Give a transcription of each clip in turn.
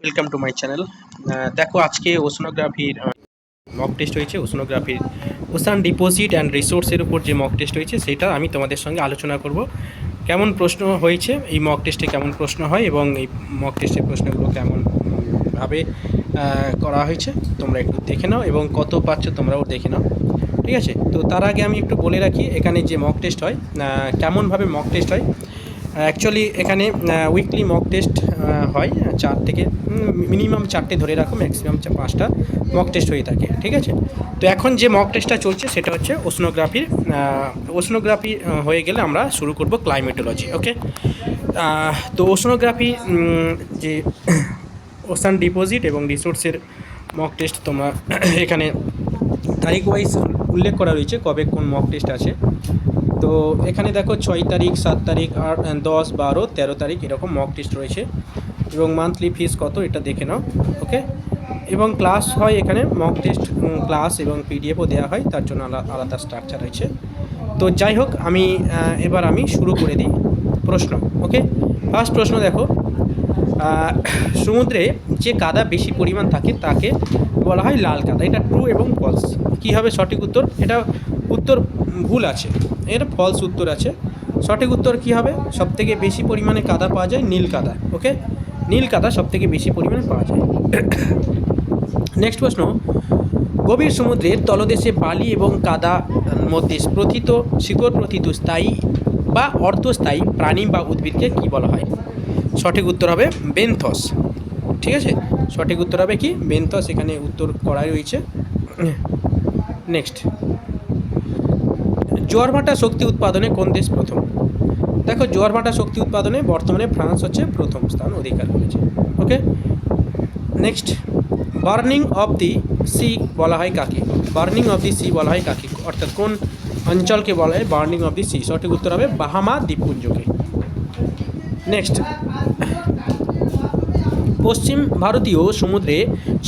Welcome to my channel. দেখো আজকে ওশনোগ্রাফির mock test হয়েছে। ওশনোগ্রাফির ওশান ডিপোজিট অ্যান্ড রিসোর্সের উপর যে মক টেস্ট হয়েছে সেটা আমি তোমাদের সঙ্গে আলোচনা করব। কেমন প্রশ্ন হয়েছে, এই মক টেস্টে কেমন প্রশ্ন হয় এবং এই মক টেস্টের প্রশ্নগুলো কেমন ভাবে করা হয়েছে তোমরা একটু দেখে নাও এবং কত পাচ্ছ তোমরাও দেখে নাও, ঠিক আছে? তো তার আগে আমি একটু বলে রাখি এখানে যে মক টেস্ট হয় কেমনভাবে মক টেস্ট হয়। অ্যাকচুয়ালি এখানে উইকলি মক টেস্ট হয় 4 থেকে মিনিমাম 4টে ধরে রাখো, ম্যাক্সিমাম 5টা মক টেস্ট হয়ে থাকে, ঠিক আছে? তো এখন যে মক টেস্টটা চলছে সেটা হচ্ছে ওশনোগ্রাফি হয়ে গেলে আমরা শুরু করব ক্লাইমেটোলজি। ওকে, তো ওশনোগ্রাফি যে ওশান ডিপোজিট এবং রিসোর্সের মক টেস্ট তোমরা এখানে তারিখ ওয়াইজ উল্লেখ করা রয়েছে কবে কোন মক টেস্ট আছে। তো এখানে দেখো 6 তারিখ, 7 তারিখ, 8, 10, 12, 13 তারিখ এরকম মক টেস্ট রয়েছে এবং মান্থলি ফিস কত এটা দেখে নাও। ওকে, এবং ক্লাস হয় এখানে মক টেস্ট ক্লাস এবং পিডিএফও দেওয়া হয়, তার জন্য আলাদা স্ট্রাকচার রয়েছে। তো যাই হোক এবার আমি শুরু করে দিই প্রশ্ন। ওকে, ফার্স্ট প্রশ্ন দেখো, সমুদ্রে যে কাদা বেশি পরিমাণ থাকে তাকে বলা হয় লাল কাদা। এটা ট্রু এবং ফলস। কী হবে সঠিক উত্তর? এটা উত্তর ভুল আছে, এর ফলস উত্তর আছে। সঠিক উত্তর কী হবে? সবথেকে বেশি পরিমাণে কাদা পাওয়া যায় নীল কাদা। ওকে, নীল কাদা সবথেকে বেশি পরিমাণে পাওয়া যায়। নেক্সট প্রশ্ন, গভীর সমুদ্রের তলদেশে বালি এবং কাদা মধ্যে শিকড় প্রথিত স্থায়ী বা অর্ধস্থায়ী প্রাণী বা উদ্ভিদকে কী বলা হয়? সঠিক উত্তর হবে বেনথস। ঠিক আছে, সঠিক উত্তর হবে কি? বেনথস। এখানে উত্তর করাই রয়েছে। নেক্সট, জোয়ার ভাটা শক্তি উৎপাদনে কোন দেশ প্রথম? দেখো, জোয়ার ভাটা শক্তি উৎপাদনে বর্তমানে ফ্রান্স হচ্ছে প্রথম স্থান অধিকার করেছে। Okay, next, burning of the sea বলা হয় কাকে? বার্নিং অফ দি সি বলা হয় কাকে, অর্থাৎ কোন অঞ্চলকে বলা হয় বার্নিং অফ দি সি? সঠিক উত্তর হবে বাহামা দ্বীপপুঞ্জকে। নেক্সট, পশ্চিম ভারতীয় সমুদ্রে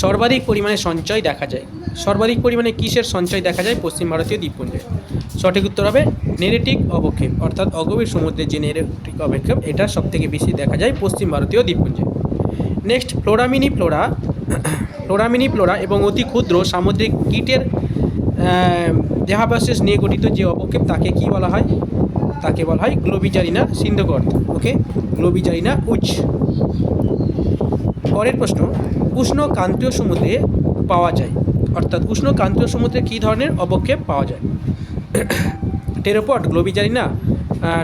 সর্বাধিক পরিমাণে সঞ্চয় দেখা যায়। সর্বাধিক পরিমাণে কিসের সঞ্চয় দেখা যায় পশ্চিম ভারতীয় দ্বীপপুঞ্জে? সঠিক উত্তর হবে নেরিটিক অবক্ষেপ, অর্থাৎ অগভীর সমুদ্রে যে নেরিটিক অবক্ষেপ এটা সবথেকে বেশি দেখা যায় পশ্চিম ভারতীয় দ্বীপপুঞ্জে। নেক্সট, ফ্লোরামিনি ফ্লোরা এবং অতি ক্ষুদ্র সামুদ্রিক কীটের দেহাবশেষ নিয়ে গঠিত যে অবক্ষেপ তাকে কি বলা হয়? তাকে বলা হয় গ্লোবিজারিনা সিন্ধগর্ত। ওকে, গ্লোবিজারিনা উচ। পরের প্রশ্ন, উষ্ণ ক্রান্তীয় সমুদ্রে পাওয়া যায়, অর্থাৎ উষ্ণ ক্রান্তীয় সমুদ্রে কী ধরনের অবক্ষেপ পাওয়া যায়? টেরোপড, গ্লোবিজারিনা,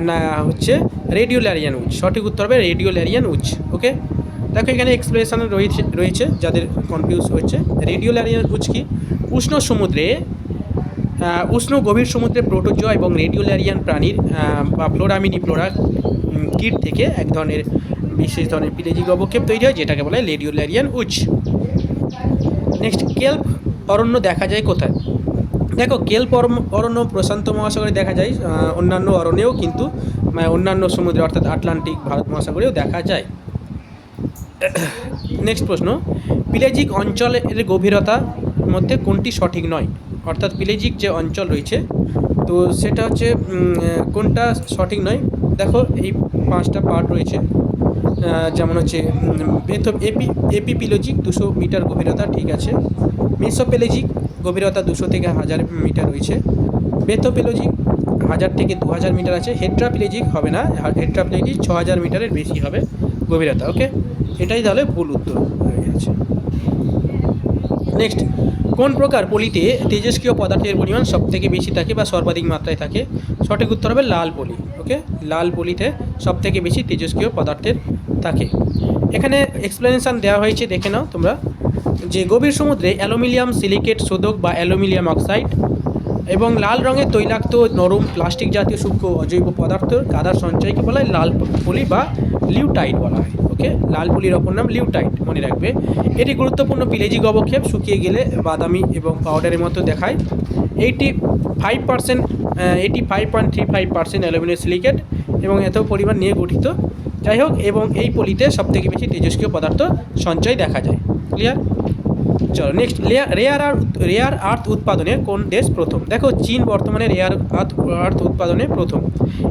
না হচ্ছে রেডিওল্যারিয়ান উচ? সঠিক উত্তর হবে রেডিওল্যারিয়ান উচ। ওকে, দেখো এখানে এক্সপ্লেনেশন রয়েছে যাদের কনফিউজ হচ্ছে। রেডিওল্যারিয়ান উচ কি? উষ্ণ গভীর সমুদ্রে প্রোটোজোয়া এবং রেডিওল্যারিয়ান প্রাণীর বা ফ্লোরামিনি ফ্লোরা কীট থেকে এক ধরনের বিশেষ ধরনের পিলেজিক অবক্ষেপ তৈরি হয় যেটাকে বলা হয় রেডিওল্যারিয়ান উচ। নেক্সট, কেল্প অরণ্য দেখা যায় কোথায়? দেখো, কেল্প অরণ্য প্রশান্ত মহাসাগরে দেখা যায়, অন্যান্য অরণ্যেও কিন্তু অন্যান্য সমুদ্রে অর্থাৎ আটলান্টিক ভারত মহাসাগরেও দেখা যায়। নেক্সট প্রশ্ন, পিলেজিক অঞ্চলের গভীরতার মধ্যে কোনটি সঠিক নয়? অর্থাৎ পিলেজিক যে অঞ্চল রয়েছে তো সেটা হচ্ছে কোনটা সঠিক নয়? দেখো এই 5টা পার্ট রয়েছে, যেমন হচ্ছে এপিপিলেজিক 200 মিটার গভীরতা, ঠিক আছে। মেসোপেলেজিক গভীরতা 200 থেকে 1000 মিটার রয়েছে। বেথোপেলেজিক 1000 থেকে 2000 মিটার আছে। হেট্রাপিলেজিক হবে না, হেট্রাপিলেজিক 6000 মিটারের বেশি হবে গভীরতা। ওকে, এটাই তাহলে ভুল উত্তর হয়ে গেছে। নেক্সট, কোন প্রকার পলিতে তেজস্ক্রিয় পদার্থের পরিমাণ সবথেকে বেশি থাকে বা সর্বাধিক মাত্রায় থাকে? সঠিক উত্তর হবে লাল পলি। ওকে, লাল পলিতে সবথেকে বেশি তেজস্ক্রিয় পদার্থের থাকে। এখানে এক্সপ্লেনেশান দেওয়া হয়েছে, দেখে নাও তোমরা, যে গভীর সমুদ্রে অ্যালুমিনিয়াম সিলিকেট শোধক বা অ্যালুমিনিয়াম অক্সাইড এবং লাল রঙের তৈলাক্ত নরম প্লাস্টিক জাতীয় সূক্ষ্ম অজৈব পদার্থ কাদার সঞ্চয়কে বলা হয় লাল পলি বা লিউটাইট বলা হয়। ওকে, লাল পলির অপর নাম লিউটাইট, মনে রাখবে। এটি গুরুত্বপূর্ণ পিলেজিক অবক্ষেপ, শুকিয়ে গেলে বাদামি এবং পাউডারের মতো দেখায়। 85.35% অ্যালুমিনিয়াম সিলিকেট এবং এত পরিমাণ নিয়ে গঠিত। যাই হোক, এবং এই পলিতে সবথেকে বেশি তেজস্ক্রিয় পদার্থ সঞ্চয় দেখা যায়। ক্লিয়ার? চলো নেক্সট, রেয়ার আর্থ উৎপাদনে কোন দেশ প্রথম? দেখো, চীন বর্তমানে রেয়ার আর্থ উৎপাদনে প্রথম।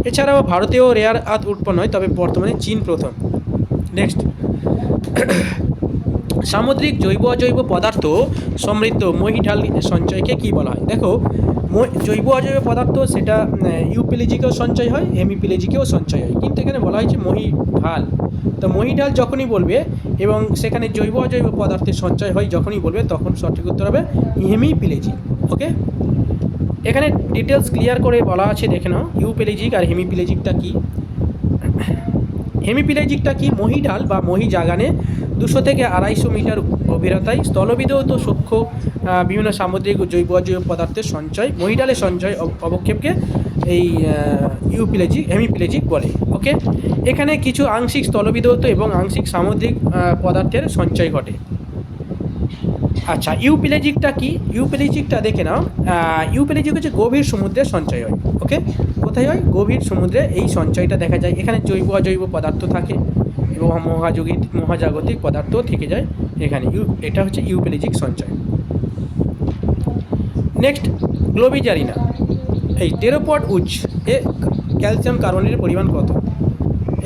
এছাড়াও ভারতেও রেয়ার আর্থ উৎপন্ন হয়, তবে বর্তমানে চীন প্রথম। নেক্সট, সামুদ্রিক জৈব অজৈব পদার্থ সমৃদ্ধ মহীঢাল সঞ্চয়কে কি বলা হয়? দেখো, জৈব অজৈব পদার্থ সেটা ইউপিএলজিকেও সঞ্চয় হয়, হেমিপিএলজিকেও সঞ্চয় হয়, কিন্তু এখানে বলা হয়েছে মহীঢাল। তো মহীঢাল যখনই বলবে এবং সেখানে জৈব অজৈব পদার্থের সঞ্চয় হয় যখনই বলবে, তখন সঠিক উত্তর হবে হেমিপিএলজি। ওকে, এখানে ডিটেলস ক্লিয়ার করে বলা আছে, দেখে নাও ইউপিএলজিক আর হেমিপিএলজিকটা কী। হেমিপিলেজিকটা কি? মহীঢাল বা মহীজাগানে 200 থেকে 250 মিটার গভীরতায় স্থলবিধৌত সূক্ষ্ম বিভিন্ন সামুদ্রিক জৈব অজৈব পদার্থের সঞ্চয়, মহীঢালের সঞ্চয় অবক্ষেপকে এই হেমিপিলেজিক বলে। ওকে, এখানে কিছু আংশিক স্থলবিধৌত এবং আংশিক সামুদ্রিক পদার্থের সঞ্চয় ঘটে। আচ্ছা, ইউপিলেজিকটা কি? ইউপিলেজিকটা দেখে নাও, ইউপিলেজিক হচ্ছে গভীর সমুদ্রের সঞ্চয় হয়। ওকে, কোথায় হয়? গভীর সমুদ্রে এই সঞ্চয়টা দেখা যায়। এখানে জৈব অজৈব পদার্থ থাকে এবং মহাজাগতিক পদার্থ থেকে যায় এখানে। এটা হচ্ছে ইউপিলেজিক সঞ্চয়। নেক্সট, গ্লোবিজারিনা, এই টেরোপড উচ এ ক্যালসিয়াম কার্বনেটের পরিমাণ কত?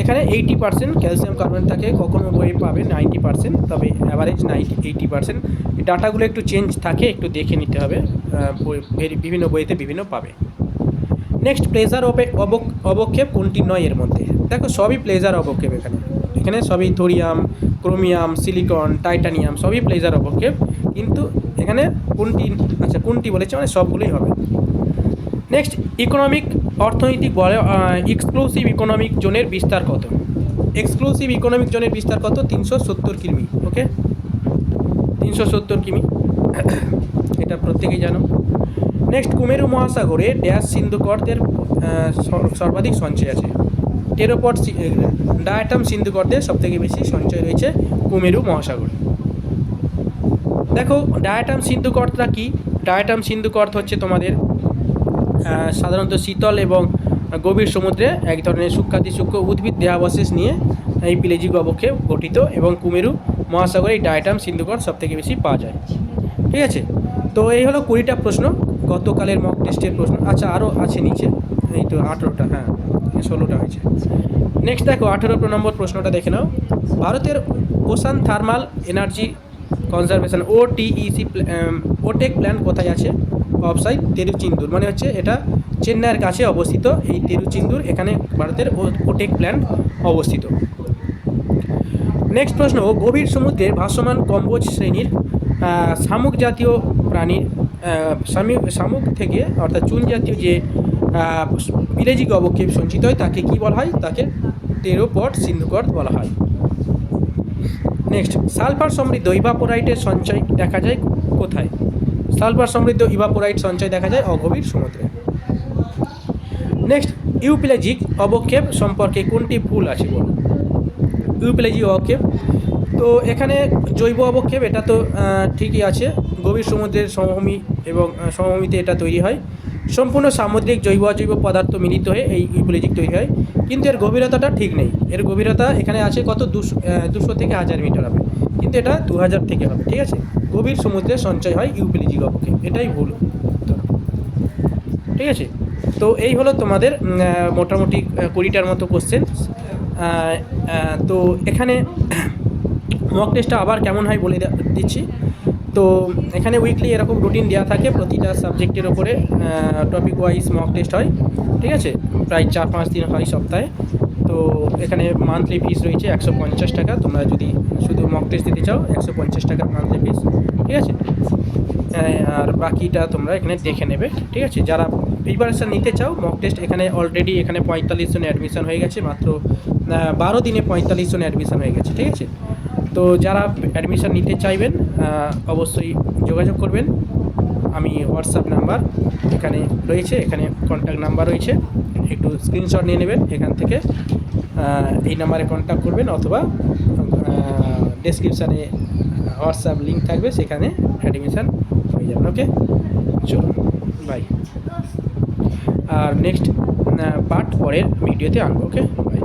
এখানে 80% ক্যালসিয়াম কার্বনেট থাকে, কখনো বইয়ে পাবে 90%, তবে অ্যাভারেজ 80%। ডাটাগুলো একটু চেঞ্জ থাকে, একটু দেখে নিতে হবে, বিভিন্ন বইতে বিভিন্ন পাবে। নেক্সট, প্লেজার অবক্ষেপ কোনটি নয় এর মধ্যে? দেখো, সবই প্লেজার অবক্ষেপ। এখানে সবই থোরিয়াম, ক্রোমিয়াম, সিলিকন, টাইটানিয়াম সবই প্লেজার অবক্ষেপ, কিন্তু এখানে কোনটি বলেছে, মানে সবগুলোই হবে। নেক্সট, অর্থনৈতিক বলে এক্সক্লুসিভ ইকোনমিক জোনের বিস্তার কত? এক্সক্লুসিভ ইকোনমিক জোনের বিস্তার কত? 370 কিমি। ওকে, 370 কিমি, এটা প্রত্যেকেই জানো। নেক্সট, কুমেরু মহাসাগরে ড্যাশ সিন্ধুকর্তের সর্বাধিক সঞ্চয় আছে? টেরোপড ডায়াটাম সিন্ধুকর্তের সবথেকে বেশি সঞ্চয় রয়েছে কুমেরু মহাসাগরে। দেখো, ডায়াটাম সিন্ধুকর্তটা কি? ডায়াটাম সিন্ধুকর্ত হচ্ছে তোমাদের সাধারণত শীতল এবং গভীর সমুদ্রে এক ধরনের সূক্ষ্মাতিসূক্ষ্ম উদ্ভিদ দেহাবশেষ নিয়ে এই পিলেজিক অবক্ষেপ গঠিত, এবং কুমেরু মহাসাগরে এই ডায়াটাম সিন্ধুকর্ত সবথেকে বেশি পাওয়া যায়। ঠিক আছে, তো এই হলো 20টা প্রশ্ন, গতকালের মক টেস্টের প্রশ্ন। আচ্ছা, আরও আছে নিচে, এই তো 18টা, হ্যাঁ 16টা হয়েছে। নেক্সট দেখো, 18 নম্বর প্রশ্নটা দেখে নাও। ভারতের ocean thermal energy conservation ওটেক plant কোথায় আছে? অফসাইড তেরুচিন্দুর, মানে হচ্ছে এটা চেন্নাইয়ের কাছে অবস্থিত। এই তেরুচিন্দুর, এখানে ভারতের ওটেক প্ল্যান্ট অবস্থিত। নেক্সট প্রশ্ন, গভীর সমুদ্রে ভাসমান কম্বোজ শ্রেণীর শামুক জাতীয় প্রাণীর শামুক থেকে অর্থাৎ চুন জাতীয় যে পিলেজিক অবক্ষেপ সঞ্চিত হয় তাকে কি বলা হয়? তাকে টেরোপড সিন্ধুকর্ত বলা হয়। নেক্সট, সালফার সমৃদ্ধ ইভাপোরাইটের সঞ্চয় দেখা যায় কোথায়? সালফার সমৃদ্ধ ইভাপোরাইট সঞ্চয় দেখা যায় অগভীর সমুদ্রে। নেক্সট, ইউপিলেজিক অবক্ষেপ সম্পর্কে কোনটি ভুল আছে বলো? ইউপিলেজিক অবক্ষেপ, তো এখানে জৈব অবক্ষেপ এটা তো ঠিকই আছে, গভীর সমুদ্রের সমভূমি এবং সমভূমিতে এটা তৈরি হয়। সম্পূর্ণ সামুদ্রিক জৈব অজৈব পদার্থ মিলিত হয়ে এই ইউপিলেজিক তৈরি হয়, কিন্তু এর গভীরতাটা ঠিক নেই। এর গভীরতা এখানে আছে কত? 200 থেকে 1000 মিটার হবে, কিন্তু এটা 2000 থেকে হবে। ঠিক আছে, গভীর সমুদ্রে সঞ্চয় হয় ইউপিলেজিক অবক্ষেপ, এটাই ভুল। ঠিক আছে, তো এই হলো তোমাদের মোটামুটি 20টার মতো কোশ্চেন। তো এখানে মক টেস্টটা আবার কেমন হয় বলে দিচ্ছি। তো এখানে উইকলি এরকম রুটিন দেওয়া থাকে, প্রতিটা সাবজেক্টের ওপরে টপিক ওয়াইজ মক টেস্ট হয়। ঠিক আছে, প্রায় 4-5 দিন হয় সপ্তাহে। তো এখানে মান্থলি ফিস রয়েছে 150 টাকা। তোমরা যদি শুধু মক টেস্ট দিতে চাও 150 টাকা মান্থলি ফিস। ঠিক আছে, আর বাকিটা তোমরা এখানে দেখে নেবে। ঠিক আছে, যারা প্রিপারেশান নিতে চাও মক টেস্ট, এখানে অলরেডি এখানে 45 জন অ্যাডমিশন হয়ে গেছে, মাত্র 12 দিনে 45 জন অ্যাডমিশন হয়ে গেছে। ঠিক আছে, তো যারা অ্যাডমিশন নিতে চাইবেন অবশ্যই যোগাযোগ করবেন। আমি হোয়াটসঅ্যাপ নাম্বার এখানে রয়েছে, এখানে কন্ট্যাক্ট নাম্বার রয়েছে, একটু স্ক্রিনশট নিয়ে নেবেন এখান থেকে, এই নাম্বারে কন্ট্যাক্ট করবেন, অথবা ডেসক্রিপশানে হোয়াটসঅ্যাপ লিঙ্ক থাকবে, সেখানে অ্যাডমিশান হয়ে যাবেন। ওকে, চলো বাই। আর নেক্সট পার্ট পরের ভিডিওতে আনবো। ওকে, বাই।